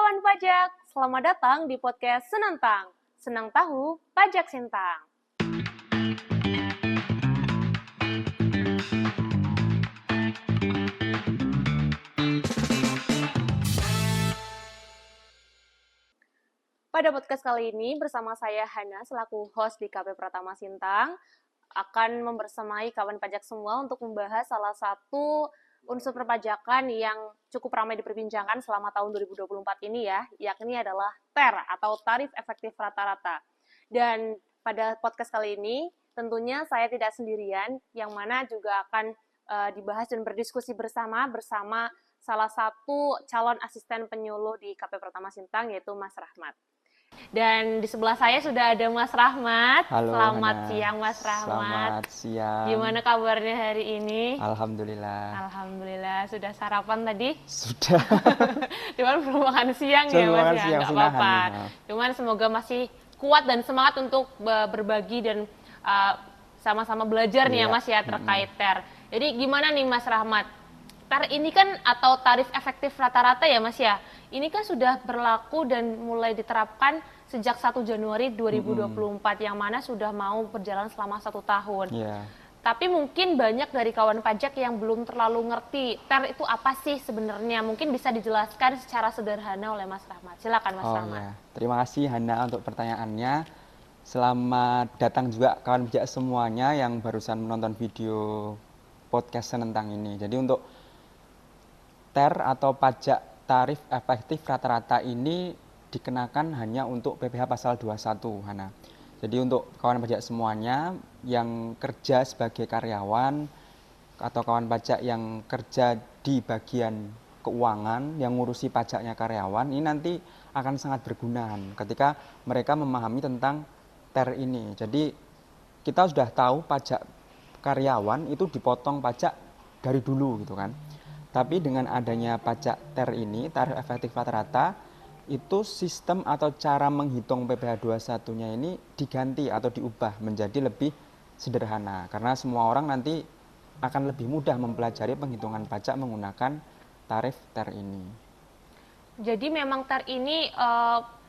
kawan pajak, selamat datang di podcast Senentang. Senang tahu, pajak sintang. Pada podcast kali ini bersama saya Hana selaku host di KP Pratama Sintang akan membersamai kawan pajak semua untuk membahas salah satu unsur perpajakan yang cukup ramai diperbincangkan selama tahun 2024 ini ya, yakni adalah TER atau Tarif Efektif Rata-Rata. Dan pada podcast kali ini tentunya saya tidak sendirian, yang mana juga akan dibahas dan berdiskusi bersama salah satu calon asisten penyuluh di KP Pratama Sintang, yaitu Mas Rahmat. Dan di sebelah saya sudah ada Mas Rahmat. Halo, Selamat Hana. siang Mas Rahmat. Selamat siang. Gimana kabarnya hari ini? Alhamdulillah. Alhamdulillah. Sudah sarapan tadi? Sudah. Cuman belum makan siang ya Belum Mas makan ya, siang, nggak sunahan, apa-apa. ya. Cuman semoga masih kuat dan semangat untuk berbagi dan sama-sama belajar nih ya Iya. Mas ya terkait TER. Jadi gimana nih Mas Rahmat? TER ini kan atau tarif efektif rata-rata ya Mas ya, ini kan sudah berlaku dan mulai diterapkan sejak 1 Januari 2024 yang mana sudah mau berjalan selama 1 tahun. Iya. Tapi mungkin banyak dari kawan pajak yang belum terlalu ngerti TER itu apa sih sebenarnya. Mungkin bisa dijelaskan secara sederhana oleh Mas Rahmat. Silakan Mas Rahmat. Ya. Terima kasih Hana untuk pertanyaannya. Selamat datang juga kawan pajak semuanya yang barusan menonton video podcast Senentang ini. Jadi untuk TER atau pajak tarif efektif rata-rata ini dikenakan hanya untuk PPh pasal 21, Hana. Jadi untuk kawan pajak semuanya yang kerja sebagai karyawan atau kawan pajak yang kerja di bagian keuangan yang ngurusi pajaknya karyawan, ini nanti akan sangat berguna ketika mereka memahami tentang TER ini. Jadi kita sudah tahu pajak karyawan itu dipotong pajak dari dulu gitu kan. Tapi dengan adanya pajak TER ini, tarif efektif rata-rata, itu sistem atau cara menghitung PPh 21-nya ini diganti atau diubah menjadi lebih sederhana. Karena semua orang nanti akan lebih mudah mempelajari penghitungan pajak menggunakan tarif TER ini. Jadi memang TER ini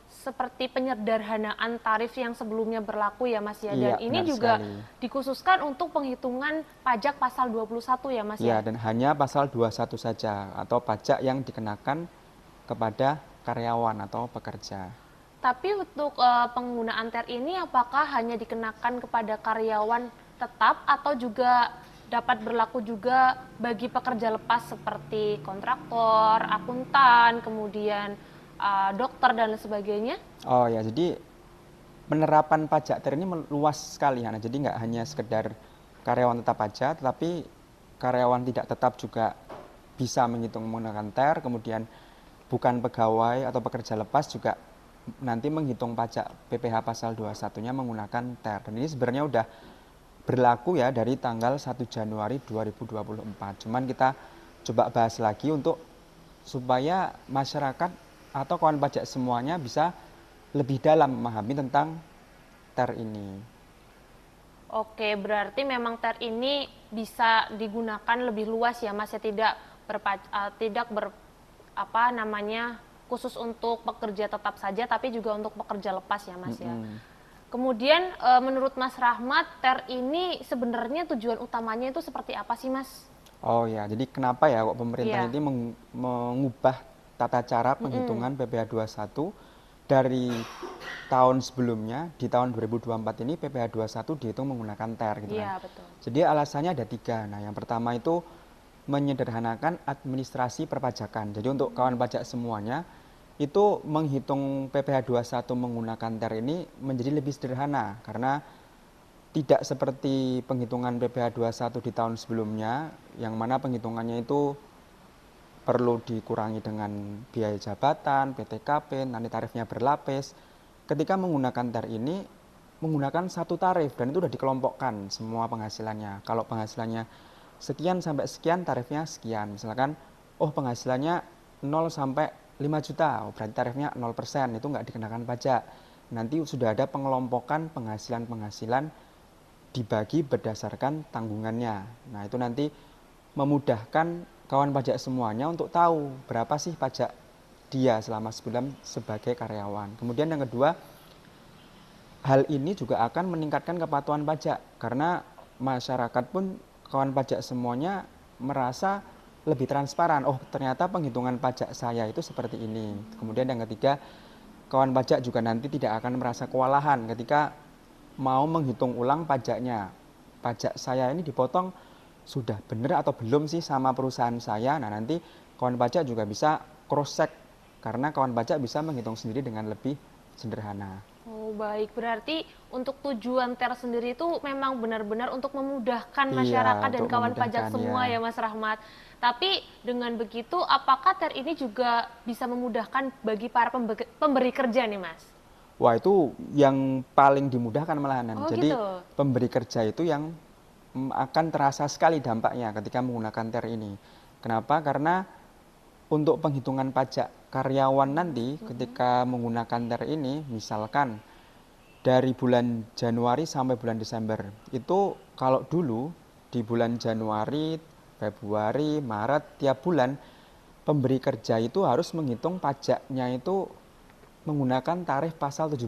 seperti penyederhanaan tarif yang sebelumnya berlaku ya Mas ya. Dan Iya, ini benar juga sekali. dikhususkan untuk penghitungan pajak pasal 21 ya Mas Ya, ya. dan hanya pasal 21 saja atau pajak yang dikenakan kepada karyawan atau pekerja. Tapi untuk penggunaan TER ini apakah hanya dikenakan kepada karyawan tetap atau juga dapat berlaku juga bagi pekerja lepas seperti kontraktor, akuntan, kemudian dokter dan sebagainya? Oh ya, jadi penerapan pajak TER ini luas sekali, Hana. Jadi nggak hanya sekedar karyawan tetap pajak, tetapi karyawan tidak tetap juga bisa menghitung menggunakan TER, kemudian bukan pegawai atau pekerja lepas juga nanti menghitung pajak PPh pasal 21-nya menggunakan TER. Dan ini sebenarnya udah berlaku ya dari tanggal 1 Januari 2024. Cuman kita coba bahas lagi untuk supaya masyarakat atau kawan pajak semuanya bisa lebih dalam memahami tentang TER ini. Oke, berarti memang TER ini bisa digunakan lebih luas ya Mas ya, tidak khusus untuk pekerja tetap saja tapi juga untuk pekerja lepas ya Mas ya. Kemudian menurut Mas Rahmat, TER ini sebenarnya tujuan utamanya itu seperti apa sih Mas? Oh ya, jadi kenapa ya kok pemerintah Iya. ini mengubah tata cara penghitungan PPh 21 dari tahun sebelumnya, di tahun 2024 ini PPh 21 dihitung menggunakan TER gitu kan. Iya, betul. Jadi alasannya ada 3. Nah, yang pertama itu menyederhanakan administrasi perpajakan. Jadi untuk kawan pajak semuanya itu menghitung PPh 21 menggunakan TER ini menjadi lebih sederhana karena tidak seperti penghitungan PPh 21 di tahun sebelumnya yang mana penghitungannya itu perlu dikurangi dengan biaya jabatan, PTKP, nanti tarifnya berlapis. Ketika menggunakan TER ini menggunakan satu tarif dan itu sudah dikelompokkan semua penghasilannya. Kalau penghasilannya sekian sampai sekian, tarifnya sekian. Misalkan, oh penghasilannya 0 sampai 5 juta, oh berarti tarifnya 0%, itu nggak dikenakan pajak. Nanti sudah ada pengelompokan penghasilan-penghasilan dibagi berdasarkan tanggungannya. Nah itu nanti memudahkan kawan pajak semuanya untuk tahu berapa sih pajak dia selama sebulan sebagai karyawan. Kemudian yang kedua, hal ini juga akan meningkatkan kepatuhan pajak karena masyarakat pun kawan pajak semuanya merasa lebih transparan. Oh, ternyata penghitungan pajak saya itu seperti ini. Kemudian yang ketiga, kawan pajak juga nanti tidak akan merasa kewalahan ketika mau menghitung ulang pajaknya. Pajak saya ini dipotong sudah benar atau belum sih sama perusahaan saya. Nah, nanti kawan pajak juga bisa cross check karena kawan pajak bisa menghitung sendiri dengan lebih sederhana. Oh baik, berarti untuk tujuan TER sendiri itu memang benar-benar untuk memudahkan Iya, masyarakat dan untuk kawan pajak memudahkan semua ya. ya Mas Rahmat. Tapi dengan begitu, apakah TER ini juga bisa memudahkan bagi para pemberi kerja nih Mas? Wah, itu yang paling dimudahkan malahan. Oh Jadi gitu. pemberi kerja itu yang akan terasa sekali dampaknya ketika menggunakan TER ini. Kenapa? Karena untuk penghitungan pajak karyawan nanti ketika menggunakan TER ini, misalkan dari bulan Januari sampai bulan Desember, itu kalau dulu di bulan Januari, Februari, Maret, tiap bulan pemberi kerja itu harus menghitung pajaknya itu menggunakan tarif pasal 17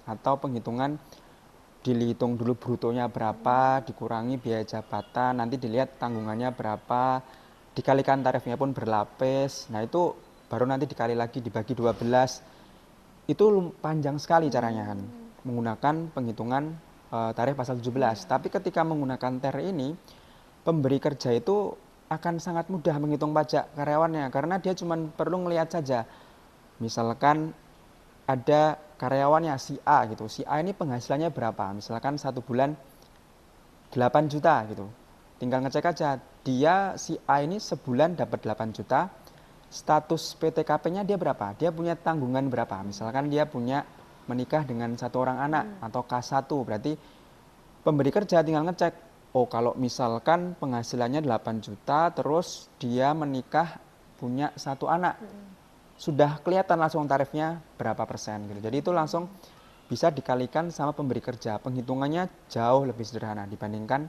atau penghitungan dihitung dulu brutonya berapa, dikurangi biaya jabatan, nanti dilihat tanggungannya berapa, dikalikan tarifnya pun berlapis. Nah, itu baru nanti dikali lagi dibagi 12. Itu panjang sekali caranya kan, menggunakan penghitungan tarif pasal 17. Tapi ketika menggunakan TER ini, pemberi kerja itu akan sangat mudah menghitung pajak karyawannya karena dia cuma perlu melihat saja. Misalkan ada karyawannya si A gitu. Si A ini penghasilannya berapa? Misalkan 1 bulan 8 juta gitu. Tinggal ngecek aja. Dia si A ini sebulan dapat 8 juta. Status PTKP-nya dia berapa? Dia punya tanggungan berapa? Misalkan dia punya menikah dengan satu orang anak atau K1. Berarti pemberi kerja tinggal ngecek. Oh, kalau misalkan penghasilannya 8 juta terus dia menikah punya satu anak. Sudah kelihatan langsung tarifnya berapa persen gitu. Jadi itu langsung bisa dikalikan sama pemberi kerja. Penghitungannya jauh lebih sederhana dibandingkan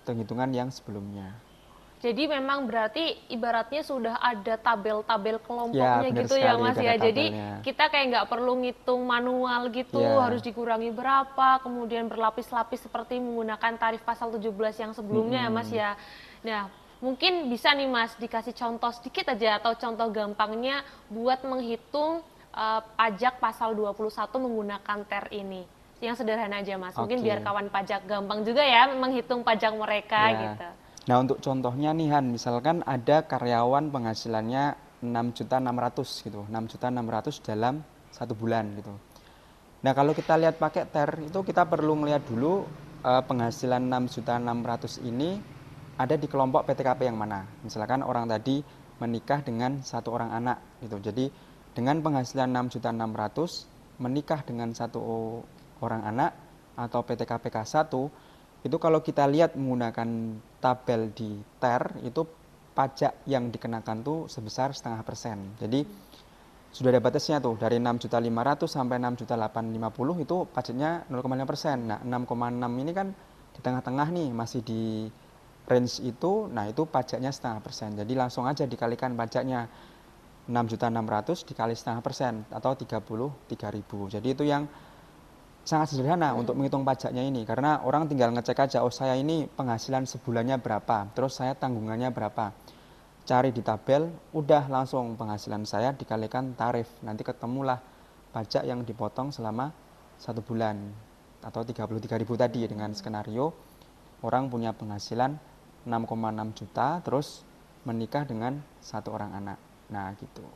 penghitungan yang sebelumnya. Jadi memang berarti ibaratnya sudah ada tabel-tabel Ya, kelompoknya benar gitu ya sekali, Mas udah ya. ada Jadi tabelnya. kita kayak nggak perlu ngitung manual gitu, harus Ya, dikurangi berapa, kemudian berlapis-lapis seperti menggunakan tarif pasal 17 yang sebelumnya ya Mas mm-mm. ya. Nah, mungkin bisa nih Mas dikasih contoh sedikit aja atau contoh gampangnya buat menghitung pajak pasal 21 menggunakan TER ini. Yang sederhana aja Mas, mungkin biar Oke. kawan pajak gampang juga ya menghitung pajak mereka Ya. gitu. Nah, untuk contohnya nih Han, misalkan ada karyawan penghasilannya 6.600.000 gitu. 6.600.000 dalam 1 bulan gitu. Nah, kalau kita lihat pakai TER itu kita perlu melihat dulu penghasilan 6.600.000 ini ada di kelompok PTKP yang mana. Misalkan orang tadi menikah dengan satu orang anak gitu. Jadi dengan penghasilan 6.600.000 menikah dengan satu orang anak atau PTKP K1 itu kalau kita lihat menggunakan tabel di TER itu pajak yang dikenakan tuh sebesar 0,5%. Jadi sudah ada batasnya tuh dari 6.500.000 sampai 6.850.000 itu pajaknya 0,5%. Nah, 6,6 ini kan di tengah-tengah nih masih di range itu. Nah, itu pajaknya 0,5%. Jadi langsung aja dikalikan pajaknya 6.600.000 dikali 0,5% atau 33.000. Jadi itu yang sangat sederhana untuk menghitung pajaknya ini karena orang tinggal ngecek aja, oh saya ini penghasilan sebulannya berapa, terus saya tanggungannya berapa, cari di tabel, udah langsung penghasilan saya dikalikan tarif, nanti ketemulah pajak yang dipotong selama 1 bulan atau 33.000 tadi dengan skenario orang punya penghasilan 6,6 juta terus menikah dengan satu orang anak. Nah gitu.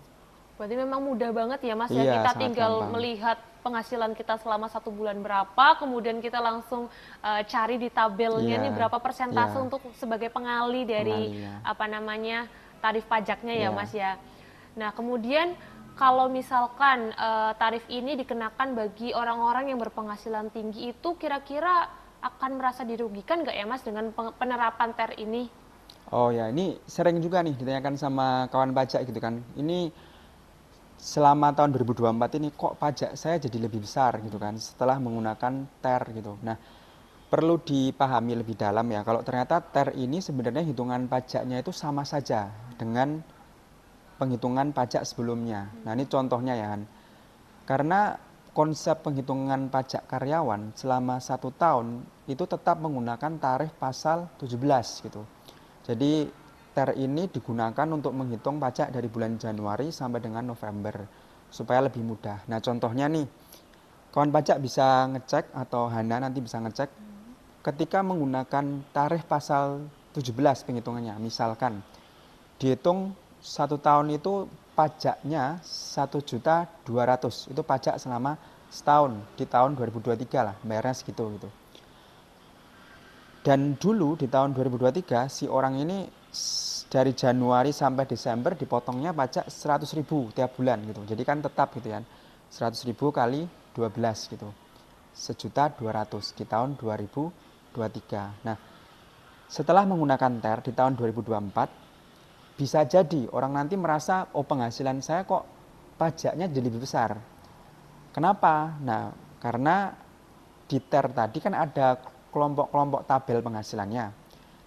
Berarti memang mudah banget ya Mas ya, Iya, kita sangat tinggal gampang. melihat penghasilan kita selama 1 bulan berapa, kemudian kita langsung cari di tabelnya Iya, nih berapa persentase iya, untuk sebagai pengali dari pengalinya. apa namanya tarif pajaknya ya Mas Iya. ya. Nah kemudian kalau misalkan tarif ini dikenakan bagi orang-orang yang berpenghasilan tinggi itu kira-kira akan merasa dirugikan nggak ya Mas dengan penerapan TER ini? Oh ya, ini sering juga nih ditanyakan sama kawan pajak gitu kan. Ini selama tahun 2024 ini kok pajak saya jadi lebih besar gitu kan setelah menggunakan TER gitu. Nah, perlu dipahami lebih dalam ya kalau ternyata TER ini sebenarnya hitungan pajaknya itu sama saja dengan penghitungan pajak sebelumnya. Nah ini contohnya ya Han. Karena konsep penghitungan pajak karyawan selama 1 tahun itu tetap menggunakan tarif pasal 17 gitu. Jadi TER ini digunakan untuk menghitung pajak dari bulan Januari sampai dengan November supaya lebih mudah. Nah contohnya nih, kawan pajak bisa ngecek atau Hana nanti bisa ngecek ketika menggunakan tarif pasal 17 penghitungannya. Misalkan dihitung 1 tahun itu pajaknya 1.200.000, itu pajak selama setahun di tahun 2023 lah, bayarnya segitu gitu. Dan dulu di tahun 2023 si orang ini dari Januari sampai Desember dipotongnya pajak 100.000 tiap bulan gitu. Jadi kan tetap gitu ya. 100.000 kali 12 gitu. 1.200.000 di tahun 2023. Nah, setelah menggunakan TER di tahun 2024 bisa jadi orang nanti merasa oh penghasilan saya kok pajaknya jadi lebih besar. Kenapa? Nah, karena di TER tadi kan ada kelompok-kelompok tabel penghasilannya.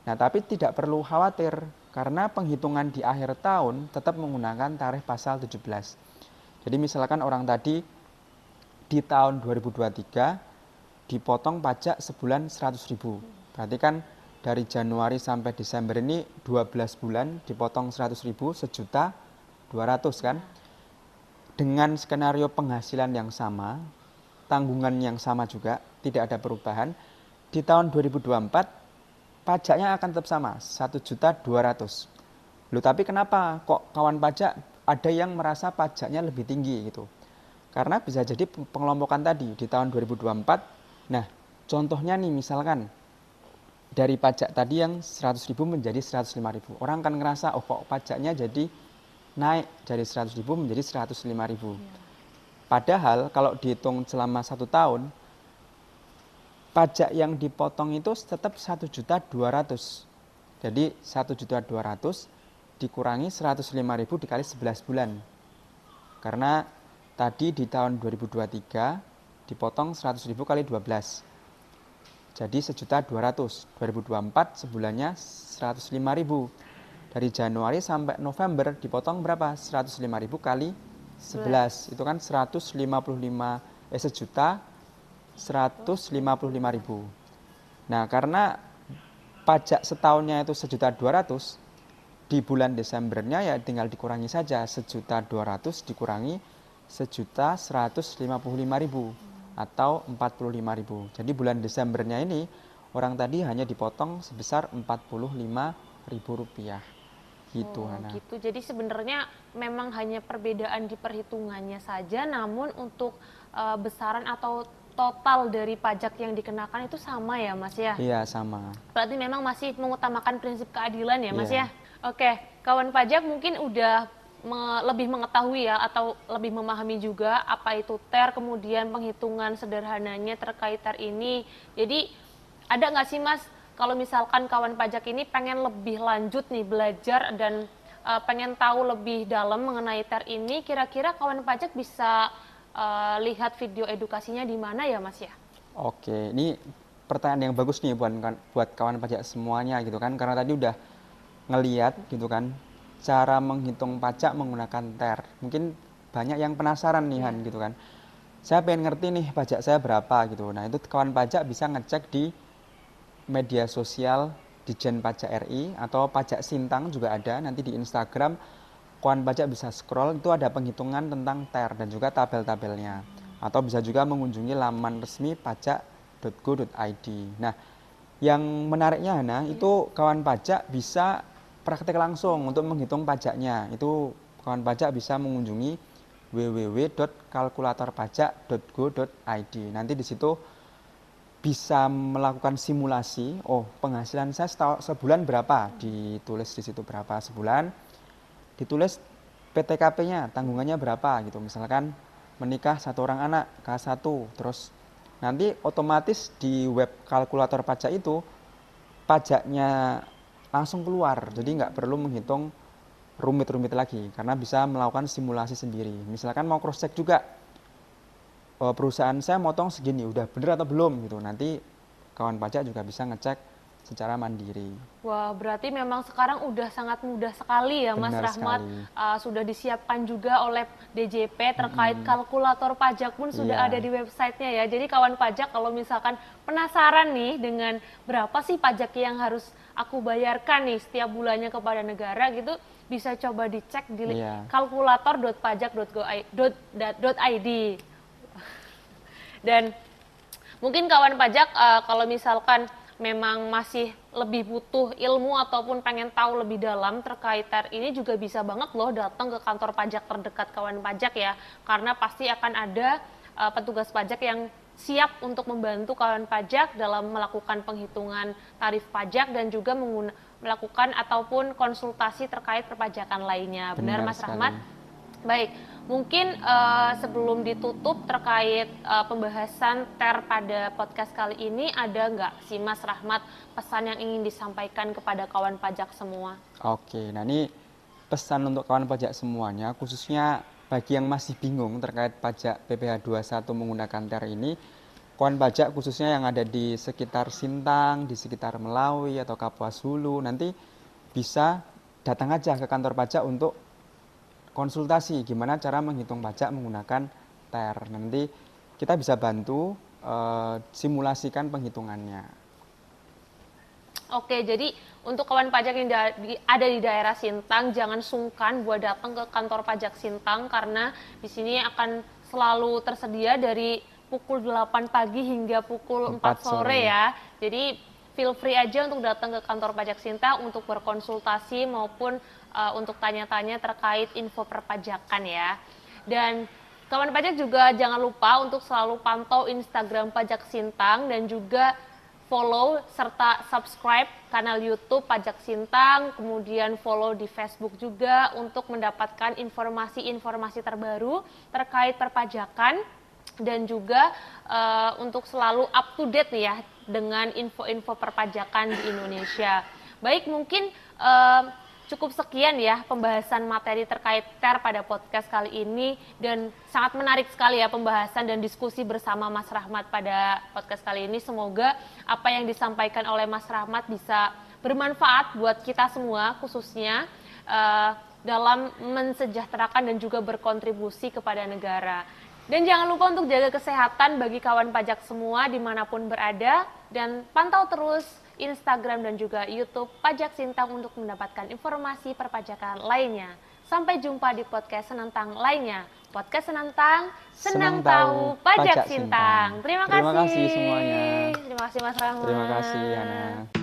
Nah, tapi tidak perlu khawatir karena penghitungan di akhir tahun tetap menggunakan tarif pasal 17. Jadi misalkan orang tadi di tahun 2023 dipotong pajak sebulan 100.000. Berarti kan dari Januari sampai Desember ini 12 bulan dipotong 100.000, 1.200.000 kan. Dengan skenario penghasilan yang sama, tanggungan yang sama juga, tidak ada perubahan. Di tahun 2024 pajaknya akan tetap sama, 1.200.000. Loh tapi kenapa kok kawan pajak ada yang merasa pajaknya lebih tinggi gitu? Karena bisa jadi pengelompokan tadi di tahun 2024. Nah, contohnya nih misalkan dari pajak tadi yang 100.000 menjadi 105.000. Orang kan ngerasa oh kok pajaknya jadi naik dari 100.000 menjadi 105.000. Padahal kalau dihitung selama 1 tahun pajak yang dipotong itu tetap 1.200.000. Jadi 1.200.000 dikurangi 105.000 dikali 11 bulan. Karena tadi di tahun 2023 dipotong 100.000 kali 12. Jadi 1.200.000. 2024 sebulannya 105.000. Dari Januari sampai November dipotong berapa? 105.000 kali 11. Itu kan 1.155.000. Nah, karena pajak setahunnya itu 1.200.000, di bulan Desembernya ya tinggal dikurangi saja 1.200.000 dikurangi 1.155.000 atau 45.000. Jadi bulan Desembernya ini orang tadi hanya dipotong sebesar 45.000 rupiah. Gitu, Hana. Gitu. Jadi sebenarnya memang hanya perbedaan di perhitungannya saja, namun untuk besaran atau total dari pajak yang dikenakan itu sama ya Mas ya? Iya sama. Berarti memang masih mengutamakan prinsip keadilan ya Mas Iya. ya? Oke, kawan pajak mungkin udah lebih mengetahui ya atau lebih memahami juga apa itu TER, kemudian penghitungan sederhananya terkait TER ini. Jadi ada nggak sih Mas kalau misalkan kawan pajak ini pengen lebih lanjut nih belajar dan pengen tahu lebih dalam mengenai TER ini, kira-kira kawan pajak bisa lihat video edukasinya di mana ya Mas ya? Oke, ini pertanyaan yang bagus nih buat kawan pajak semuanya gitu kan. Karena tadi udah ngeliat gitu kan cara menghitung pajak menggunakan TER. Mungkin banyak yang penasaran nih Han gitu kan. Saya pengen ngerti nih pajak saya berapa gitu. Nah itu kawan pajak bisa ngecek di media sosial Ditjen Pajak RI atau Pajak Sintang juga ada. Nanti di Instagram kawan pajak bisa scroll, itu ada penghitungan tentang TER dan juga tabel-tabelnya. Atau bisa juga mengunjungi laman resmi pajak.go.id. Nah, yang menariknya Hana, itu kawan pajak bisa praktek langsung untuk menghitung pajaknya. Itu kawan pajak bisa mengunjungi www.kalkulatorpajak.go.id. Nanti di situ bisa melakukan simulasi. Oh, penghasilan saya sebulan berapa? Ditulis di situ berapa sebulan. Ditulis PTKP-nya, tanggungannya berapa gitu. Misalkan menikah 1 orang anak, K1. Terus nanti otomatis di web kalkulator pajak itu pajaknya langsung keluar. Jadi nggak perlu menghitung rumit-rumit lagi karena bisa melakukan simulasi sendiri. Misalkan mau cross check juga, perusahaan saya motong segini, udah bener atau belum gitu. Nanti kawan pajak juga bisa ngecek secara mandiri. Wah, berarti memang sekarang udah sangat mudah sekali ya, Mas Benar Rahmat. sekali. Sudah disiapkan juga oleh DJP terkait kalkulator pajak pun sudah Iya. ada di websitenya ya. Jadi kawan pajak kalau misalkan penasaran nih dengan berapa sih pajak yang harus aku bayarkan nih setiap bulannya kepada negara gitu, bisa coba dicek di Iya. kalkulator.pajak.go.id. Dan mungkin kawan pajak kalau misalkan memang masih lebih butuh ilmu ataupun pengen tahu lebih dalam terkait TER ini juga bisa banget loh datang ke kantor pajak terdekat kawan pajak ya. Karena pasti akan ada petugas pajak yang siap untuk membantu kawan pajak dalam melakukan penghitungan tarif pajak dan juga melakukan ataupun konsultasi terkait perpajakan lainnya. Benar Mas sekali. Rahmat? Baik, mungkin sebelum ditutup terkait pembahasan TER pada podcast kali ini, ada nggak sih Mas Rahmat pesan yang ingin disampaikan kepada kawan pajak semua? Oke, nah ini pesan untuk kawan pajak semuanya, khususnya bagi yang masih bingung terkait pajak PPh 21 menggunakan TER ini, kawan pajak khususnya yang ada di sekitar Sintang, di sekitar Melawi atau Kapuas Hulu, nanti bisa datang aja ke kantor pajak untuk konsultasi gimana cara menghitung pajak menggunakan TER. Nanti kita bisa bantu simulasikan penghitungannya. Oke, jadi untuk kawan pajak yang ada di daerah Sintang, jangan sungkan buat datang ke kantor pajak Sintang karena di sini akan selalu tersedia dari pukul 8 pagi hingga pukul 4 sore ya. Jadi feel free aja untuk datang ke kantor pajak Sintang untuk berkonsultasi maupun untuk tanya-tanya terkait info perpajakan ya. Dan kawan pajak juga jangan lupa untuk selalu pantau Instagram Pajak Sintang dan juga follow serta subscribe kanal YouTube Pajak Sintang, kemudian follow di Facebook juga untuk mendapatkan informasi-informasi terbaru terkait perpajakan dan juga untuk selalu up to date nih ya dengan info-info perpajakan di Indonesia. Baik, mungkin cukup sekian ya pembahasan materi terkait TER pada podcast kali ini dan sangat menarik sekali ya pembahasan dan diskusi bersama Mas Rahmat pada podcast kali ini. Semoga apa yang disampaikan oleh Mas Rahmat bisa bermanfaat buat kita semua khususnya dalam mensejahterakan dan juga berkontribusi kepada negara. Dan jangan lupa untuk jaga kesehatan bagi kawan pajak semua dimanapun berada dan pantau terus Instagram dan juga YouTube Pajak Sintang untuk mendapatkan informasi perpajakan lainnya. Sampai jumpa di podcast Senantang lainnya. Podcast Senantang, senang tahu Pajak Sintang. Terima kasih. Terima kasih semuanya. Terima kasih Mas Rahmat. Terima kasih Hana.